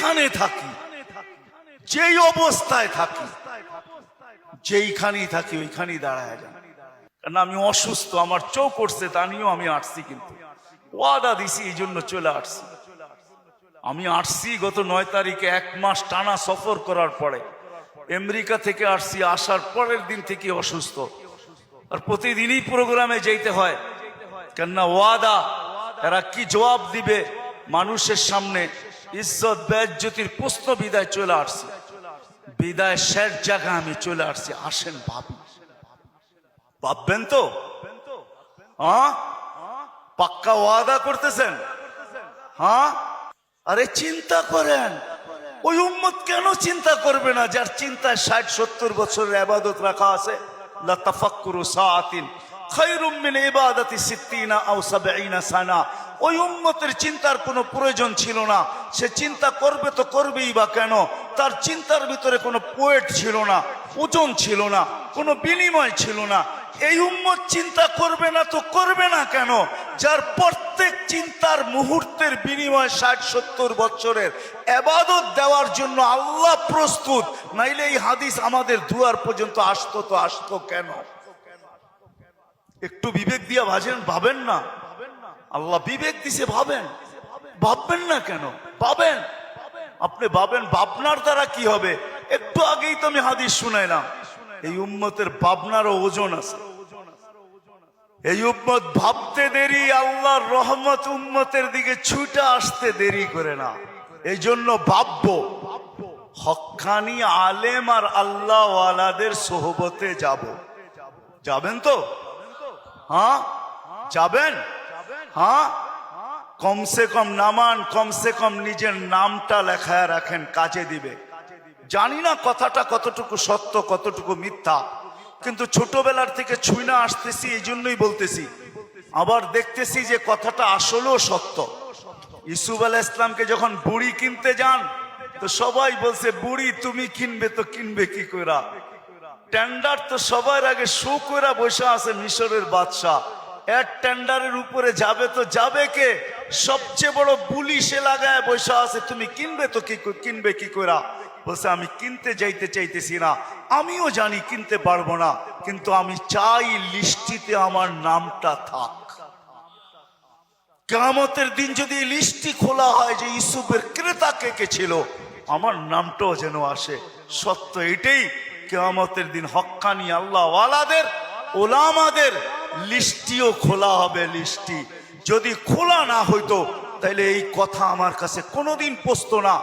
যেইখানে থাকি, যেই অবস্থায় থাকি, যেইখানেই থাকি ওইখানেই দাঁড়ায় যান। কারণ আমি অসুস্থ, আমার চোখ করছে, তা নিয়েও আমি আসছি, কিন্তু ওয়াদা দিছি এই জন্য চলে আসছি। আমি আসছি গত 9 তারিখে, 1 মাস টানা সফর করার পরে আমেরিকা থেকে আসছি। আসার পরের দিন থেকে অসুস্থ, আর প্রতিদিনই প্রোগ্রামে যেতে হয়। কেননা ওয়াদা, এরা কি জবাব দিবে মানুষের সামনে, ইজ্জত বেজ্জতির প্রশ্ন। বিদায় চলে আসছি, বিদায় শেষ জায়গায় আমি চলে আসছি। আসেন ভাবি, ভাববেন তো? হ্যাঁ, পাক্কা ওয়াদা করতেছেন? হ্যাঁ, আরে চিন্তা করেন, ওই উম্মত কেন চিন্তা করবে না যার চিন্তায় 60-70 বছরের ইবাদত রাখা আছে? লা তাফাক্কুরু সাআতিন খায়রুম মিন ইবাদাতি 60 আও 70 সানা। ওই উম্মতের চিন্তার কোনো প্রয়োজন ছিল না। সে চিন্তা করবে তো করবেই বা কেন? তার চিন্তার ভিতরে কোনো পোয়েট ছিল না, ওজন ছিল না, কোনো বিনিময় ছিল না। এই উম্মত চিন্তা করবে না তো করবে না কেন? যার প্রত্যেক চিন্তার মুহূর্তের বিনিময় 60-70 বছরের ইবাদত দেওয়ার জন্য আল্লাহ প্রস্তুত। নাইলে এই হাদিস আমাদের দুয়ার পর্যন্ত আসতো তো আসতো কেন? একটু বিবেক দিয়া ভাবেন না? আল্লাহ বিবেক দিছে, ভাবেন। ভাববেন না কেন? ভাবেন, আপনি ভাবেন। ভাবনার দ্বারা কি হবে? একটু আগেই তো আমি হাদিস শুনাইলাম, এই উম্মতের ভাবনারও ওজন আছে। এই উম্মত ভাবতে দেরি, আল্লাহর রহমত উম্মতের দিকে ছুটে আসতে দেরি করে না। এই জন্য ভাববো, হক্কানি আলেম আর আল্লাহ ওয়ালাদের সোহবতে যাব। যাবেন তো? হ্যাঁ, যাবেন? হ্যাঁ, কমসে কম নামান, কমসে কম নিজের নামটা লেখায় রাখেন, কাজে দিবে। জানি না কথাটা কতটুকু সত্য কতটুকু মিথ্যা, কিন্তু ছোটবেলার থেকে ছুঁইনা আসতেছি, এই জন্যই বলতেছি। আবার দেখতেছি যে কথাটা আসলেও সত্য। ইউসুফ আলাইহিস সালামকে যখন বুড়ি কিনতে যান, তো সবাই বলছে, বুড়ি তুমি কিনবে তো কিনবে কি কইরা? টেন্ডার তো সবার আগে শো কইরা বসে আছে মিশরের বাদশাহ। এর টেন্ডারের উপরে যাবে তো যাবে কে? সবচেয়ে বড় বুলি সে লাগায় বসে আছে, তুমি কিনবে তো কিনবে কি কইরা? বলছে, আমি কিনতে যাইতে চাইতেছি না, আমিও জানি কিনতে পারবো না, কিন্তু আমি চাই লিস্টিতে আমার নামটা থাক। কিয়ামতের দিন যদি লিস্টি খোলা হয় যে ইউসুফের ক্রেতা কে কে ছিল, আমার নামটাও যেন আসে। সত্য এটাই, কিয়ামতের দিন হক্কানি আল্লাহ ওয়ালাদের, ওলামাদের লিস্টিও খোলা হবে। লিস্টি যদি খোলা না হইতো তাইলে এই কথা আমার কাছে কোনোদিন পৌঁছতো না।